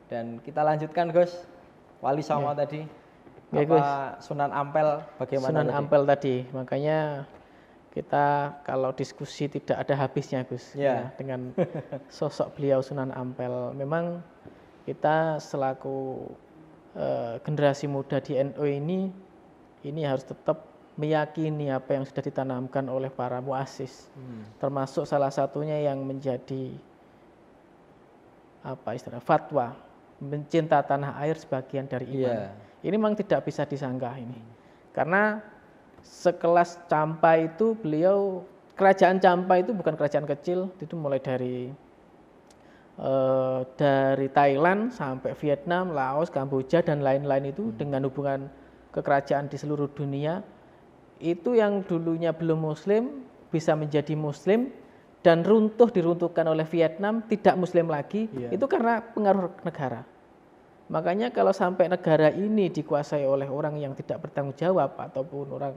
Dan kita lanjutkan Gus, Wali Songo tadi, Sunan Ampel bagaimana Sunan Ampel tadi, makanya kita kalau diskusi tidak ada habisnya Gus ya, dengan sosok beliau Sunan Ampel. Memang kita selaku generasi muda di NU ini harus tetap meyakini apa yang sudah ditanamkan oleh para muassis, termasuk salah satunya yang menjadi fatwa mencinta tanah air sebagian dari iman. Ini memang tidak bisa disanggah ini, karena sekelas Campa itu beliau, kerajaan Campa itu bukan kerajaan kecil, itu mulai dari Thailand sampai Vietnam, Laos, Kamboja dan lain-lain itu dengan hubungan kekerajaan di seluruh dunia. Itu yang dulunya belum muslim bisa menjadi muslim dan diruntuhkan oleh Vietnam, tidak muslim lagi, itu karena pengaruh negara. Makanya kalau sampai negara ini dikuasai oleh orang yang tidak bertanggung jawab ataupun orang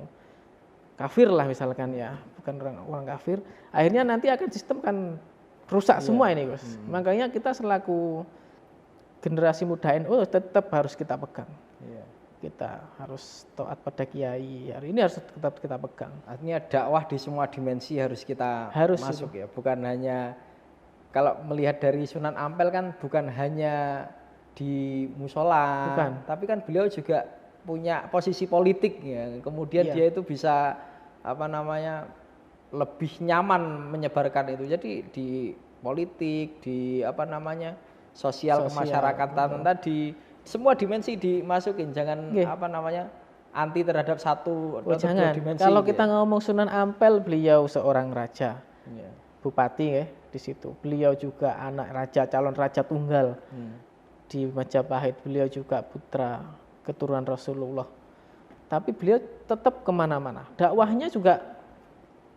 kafir lah misalkan ya, bukan orang kafir, akhirnya nanti akan sistem kan rusak semua ini Gus. Makanya kita selaku generasi muda NU tetap harus kita pegang. Kita harus taat pada kiai. Ini harus tetap kita pegang. Artinya dakwah di semua dimensi harus kita masuk ya. Bukan hanya kalau melihat dari Sunan Ampel kan bukan hanya di musola, tapi kan beliau juga punya posisi politik ya. Kemudian dia itu bisa lebih nyaman menyebarkan itu. Jadi di politik, di sosial kemasyarakatan tadi. Semua dimensi dimasukin, jangan anti terhadap satu atau dua dimensi. Kalau kita ngomong Sunan Ampel, beliau seorang raja, bupati di situ. Beliau juga anak raja, calon raja tunggal di Majapahit. Beliau juga putra keturunan Rasulullah. Tapi beliau tetap kemana-mana. Dakwahnya juga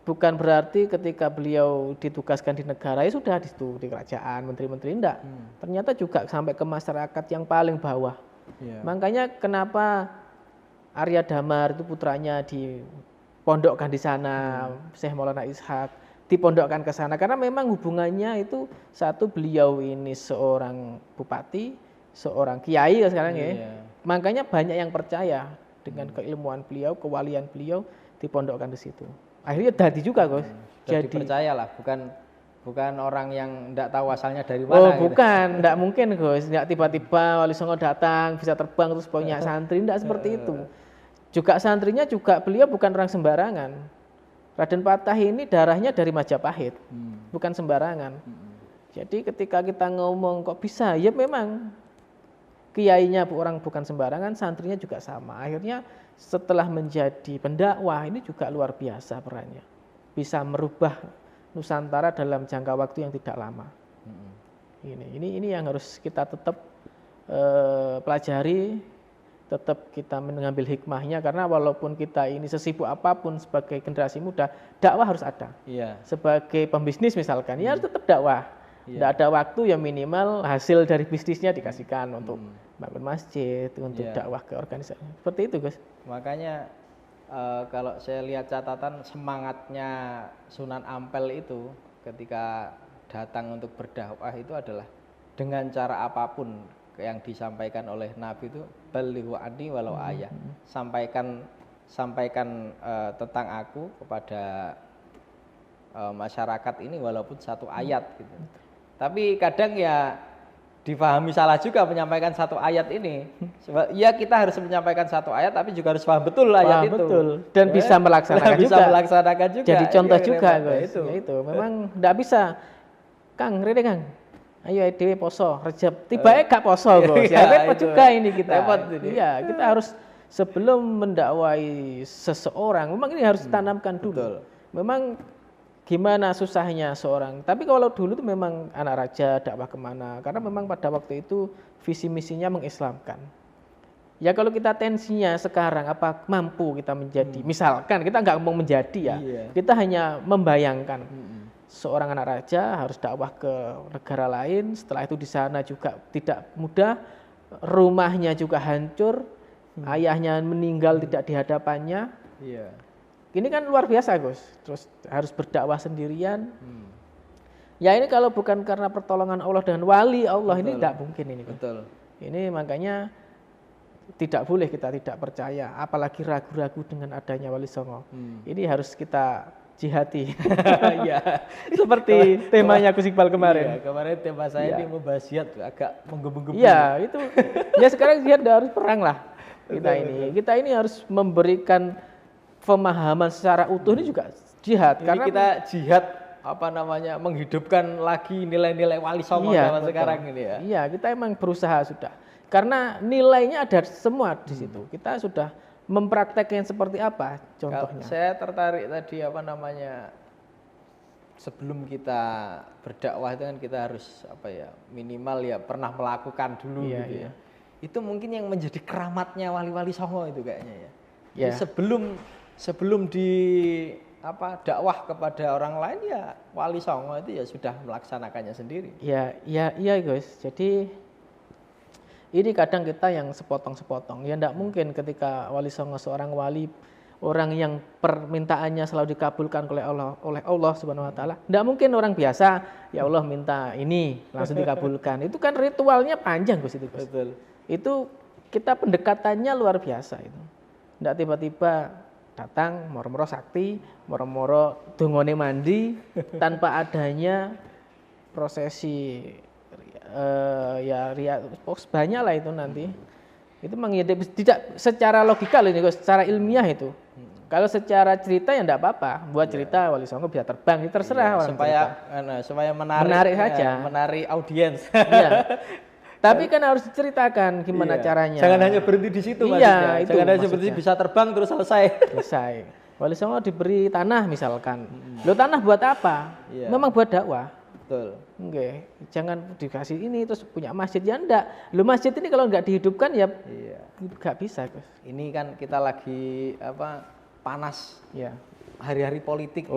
bukan berarti ketika beliau ditugaskan di negara ya sudah di situ di kerajaan, menteri-menteri enggak. Ternyata juga sampai ke masyarakat yang paling bawah. Makanya kenapa Arya Damar itu putranya dipondokkan di sana, Syekh Maulana Ishak dipondokkan ke sana karena memang hubungannya itu satu, beliau ini seorang bupati, seorang kiai sekarang Makanya banyak yang percaya dengan keilmuan beliau, kewalian beliau dipondokkan di situ. Akhirnya jadi juga Gus. Jadi percayalah, bukan orang yang enggak tahu asalnya dari mana. Bukan, enggak mungkin Gus. Enggak tiba-tiba Wali Songo datang bisa terbang terus punya santri, enggak seperti itu. Juga santrinya juga beliau bukan orang sembarangan. Raden Patah ini darahnya dari Majapahit, bukan sembarangan. Jadi ketika kita ngomong kok bisa, ya memang kiainya orang bukan sembarangan, santrinya juga sama. Akhirnya setelah menjadi pendakwah ini juga luar biasa perannya. Bisa merubah Nusantara dalam jangka waktu yang tidak lama. Ini yang harus kita tetap pelajari, tetap kita mengambil hikmahnya, karena walaupun kita ini sesibuk apapun sebagai generasi muda, dakwah harus ada. Sebagai pembisnis misalkan, ya harus tetap dakwah. Tidak ada waktu yang minimal hasil dari bisnisnya dikasihkan untuk bangun masjid, untuk dakwah ke organisasi. Seperti itu, Gus. Makanya kalau saya lihat catatan semangatnya Sunan Ampel itu ketika datang untuk berdakwah itu adalah dengan cara apapun yang disampaikan oleh Nabi itu balighu anni walau ayah. Sampaikan tentang aku kepada masyarakat ini walaupun satu ayat gitu. Tapi kadang ya difahami salah juga menyampaikan satu ayat ini. Ya kita harus menyampaikan satu ayat, tapi juga harus paham betul ayat itu. Betul. Dan bisa melaksanakan bisa juga. melaksanakan juga. Jadi contoh juga, guys. Itu. Ya itu. Memang tidak bisa. Kang, rene Kang. Ayo dhewe poso, Rejab. Tiba-tiba gak poso, Bos. Ya repot juga ini kita. Repot ini. Iya, kita harus sebelum mendakwai seseorang, memang ini harus ditanamkan dulu. Betul. Memang gimana susahnya seorang, tapi kalau dulu itu memang anak raja dakwah kemana, karena memang pada waktu itu visi misinya mengislamkan. Ya kalau kita tensinya sekarang apa mampu kita menjadi, misalkan kita nggak mau menjadi ya, kita hanya membayangkan seorang anak raja harus dakwah ke negara lain, setelah itu di sana juga tidak mudah, rumahnya juga hancur, ayahnya meninggal tidak di hadapannya. Ini kan luar biasa, Gus. Terus harus berdakwah sendirian. Ya ini kalau bukan karena pertolongan Allah dengan wali Allah, ini tidak mungkin ini. Betul. Ini makanya tidak boleh kita tidak percaya, apalagi ragu-ragu dengan adanya Wali Songo. Ini harus kita jihati. Ya, seperti temanya Gus Iqbal kemarin. Kemarin tema saya ini membahas jihad agak menggebu-gebu. Iya, itu. Ya sekarang jihad harus perang lah. Kita ini harus memberikan pemahaman secara utuh ini juga jihad. Ini karena kita jihad menghidupkan lagi nilai-nilai Wali Songo zaman sekarang ini ya. Iya, kita emang berusaha sudah. Karena nilainya ada semua di situ. Kita sudah mempraktekkan seperti apa contohnya. Saya tertarik tadi sebelum kita berdakwah itu kan kita harus minimal ya pernah melakukan dulu gitu ya. Itu mungkin yang menjadi keramatnya wali-wali Songo itu kayaknya ya. Jadi sebelum dakwah kepada orang lain ya Wali Songo itu ya sudah melaksanakannya sendiri. Iya guys. Jadi ini kadang kita yang sepotong-sepotong. Ya tidak mungkin ketika Wali Songo seorang wali, orang yang permintaannya selalu dikabulkan oleh Allah Subhanahu Wa Taala. Tidak mungkin orang biasa, ya Allah minta ini langsung dikabulkan. Itu kan ritualnya panjang, Gus itu. Betul. Itu kita pendekatannya luar biasa itu. Tidak tiba-tiba datang moro-moro sakti, moro-moro dungone mandi tanpa adanya prosesi banyak lah itu nanti. Itu memang tidak secara logika ini, secara ilmiah itu. Kalau secara cerita ya enggak apa-apa, buat cerita Wali Songo bisa terbang, itu terserah orang supaya menarik saja, menarik audiens. Tapi kan harus diceritakan gimana caranya. Jangan hanya berhenti di situ maksudnya. Jangan hanya berhenti bisa terbang terus selesai. Wali Songo diberi tanah misalkan. Lo tanah buat apa? Memang buat dakwah. Betul. Jangan dikasih ini terus punya masjid ya enggak. Lo masjid ini kalau enggak dihidupkan ya enggak bisa, Gus. Ini kan kita lagi panas. Hari-hari politik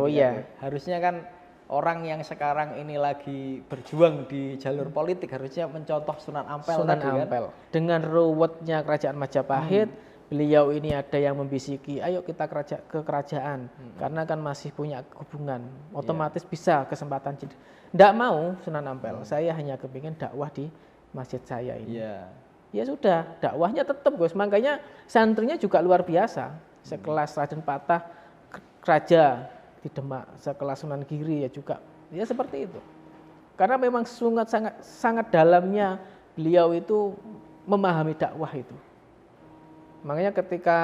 Harusnya kan orang yang sekarang ini lagi berjuang di jalur politik harusnya mencontoh Sunan Ampel. Kan? Dengan ruwetnya kerajaan Majapahit, beliau ini ada yang membisiki, ayo kita ke kerajaan, karena kan masih punya hubungan, otomatis bisa kesempatan. Tidak mau Sunan Ampel, saya hanya kepingin dakwah di masjid saya ini. Ya sudah, dakwahnya tetap, Gus. Makanya santrinya juga luar biasa, sekelas Raden Patah, raja di Demak, sekelas Sunan Giri ya juga, ya seperti itu. Karena memang sangat dalamnya beliau itu memahami dakwah itu. Makanya ketika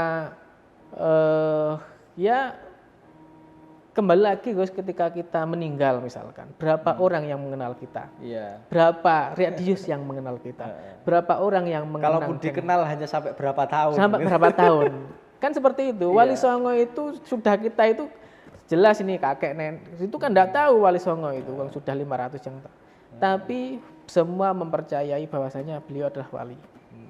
kembali lagi Gus, ketika kita meninggal misalkan, berapa orang yang mengenal kita? Iya. Berapa radius yang mengenal kita? Berapa orang yang mengenal? Kalaupun dikenal hanya sampai berapa tahun? Sampai berapa tahun? Kan seperti itu. Wali Songo itu sudah kita itu jelas ini kakek nenek. Itu kan enggak tahu Wali Songo itu kalau sudah 500 yang tapi semua mempercayai bahwasanya beliau adalah wali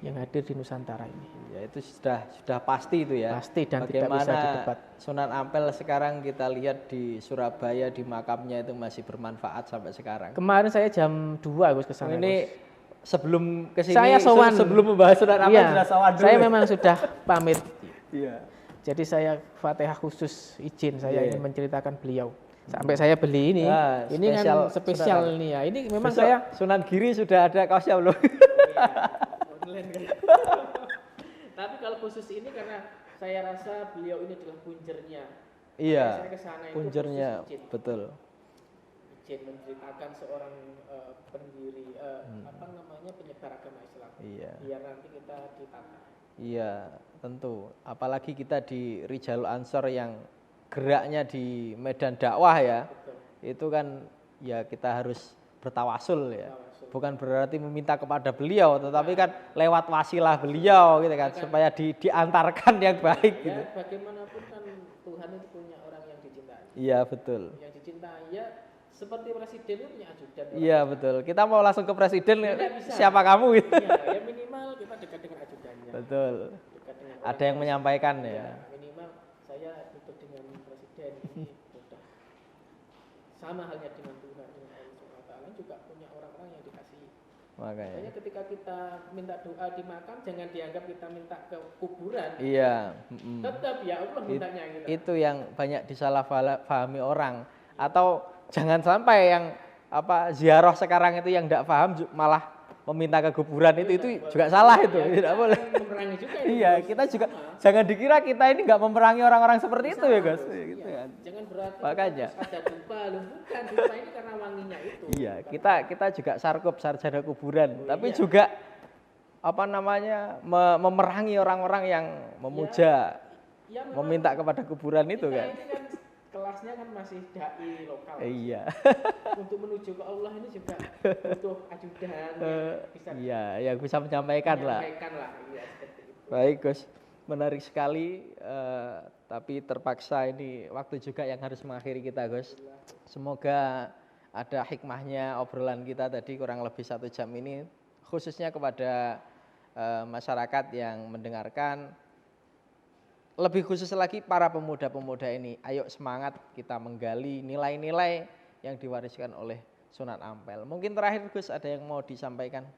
yang hadir di Nusantara ini. Ya itu sudah pasti itu ya. Pasti dan bagaimana tidak bisa didebat. Sunan Ampel sekarang kita lihat di Surabaya di makamnya itu masih bermanfaat sampai sekarang. Kemarin saya jam 2 Gus ke sana. Ini sebelum kesini, saya sowan. sebelum membahas Sunan Ampel sudah sowan dulu. Saya memang sudah pamit. Iya. Jadi saya Fatihah khusus izin saya ingin menceritakan beliau. Sampai saya beli ini. Nah, ini kan spesial ini ya. Ini memang besok saya Sunan Giri sudah ada kaosnya belum? Tapi kalau khusus ini karena saya rasa beliau ini adalah punjernya. Iya. Saya kesana itu punjernya betul. Izin menceritakan seorang pendiri penyebar agama Islam. Iya. Biar nanti kita ditata. Iya, tentu. Apalagi kita di Rijalul Ansor yang geraknya di medan dakwah ya. Betul. Itu kan ya kita harus bertawasul ya. Bukan berarti meminta kepada beliau, tetapi kan lewat wasilah beliau gitu kan, supaya diantarkan yang baik gitu. Ya, bagaimanapun kan Tuhan itu punya orang yang dicintai. Iya, betul. Yang dicintai ya seperti presiden itu punya ajudan. Iya, betul. Kita mau langsung ke presiden, siapa kamu gitu. Iya, ya minimal kita dekat dengan ajudannya. Betul. Dekat dengan ada yang menyampaikan ya. Minimal saya dekat dengan presiden ini sudah sama halnya dengan Tuhan, dengan Allah SWT juga punya orang-orang yang dikasihi. Makanya ketika kita minta doa di makam jangan dianggap kita minta ke kuburan. Iya. Tetap ya Allah mintanya gitu. Itu yang banyak disalahpahami orang. Atau jangan sampai yang ziarah sekarang itu yang tidak paham malah meminta ke kuburan itu juga salah itu. Tidak boleh. Memerangi juga itu. Iya, kita juga jangan dikira kita ini nggak memerangi orang-orang seperti itu ya, Guys. Gitu kan. Jangan berarti makanya ada dupa, bukan dupa ini karena wanginya itu. Iya, kita juga sarjana kuburan, tapi juga memerangi orang-orang yang memuja, meminta kepada kuburan itu kan. Kelasnya kan masih dai lokal. Iya. Untuk menuju ke Allah ini juga butuh ajudan bisa. Iya, yang bisa menyampaikan lah. Iya, seperti itu. Baik, Gus. Menarik sekali, tapi terpaksa ini waktu juga yang harus mengakhiri kita, Gus. Semoga ada hikmahnya obrolan kita tadi kurang lebih 1 jam ini, khususnya kepada masyarakat yang mendengarkan. Lebih khusus lagi para pemuda-pemuda ini, ayo semangat kita menggali nilai-nilai yang diwariskan oleh Sunan Ampel. Mungkin terakhir Gus ada yang mau disampaikan?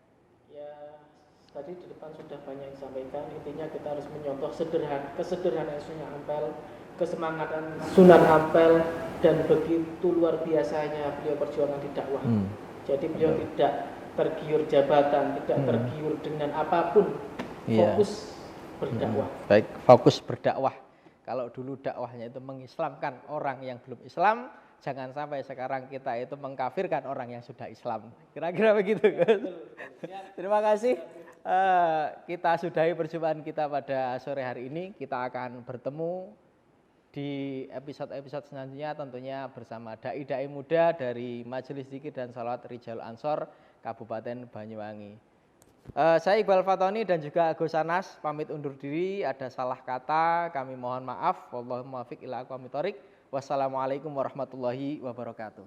Ya, tadi di depan sudah banyak yang disampaikan. Intinya kita harus menyontoh kesederhanaan Sunan Ampel, kesemangatan Sunan Ampel, dan begitu luar biasanya beliau perjuangan di dakwah. Jadi beliau tidak tergiur jabatan, tidak tergiur dengan apapun, fokus berdakwah. Baik, fokus berdakwah. Kalau dulu dakwahnya itu mengislamkan orang yang belum Islam, jangan sampai sekarang kita itu mengkafirkan orang yang sudah Islam. Kira-kira begitu, Gus. Terima kasih. Kita sudahi perjumpaan kita pada sore hari ini. Kita akan bertemu di episode-episode selanjutnya tentunya bersama dai-dai muda dari Majelis Dzikir dan Shalawat Rijalul Ansor Kabupaten Banyuwangi. Saya Iqbal Fatoni dan juga Gus Anas pamit undur diri. Ada salah kata kami mohon maaf. Wallahul muwaffiq ila aqwamit thoriq. Wassalamualaikum warahmatullahi wabarakatuh.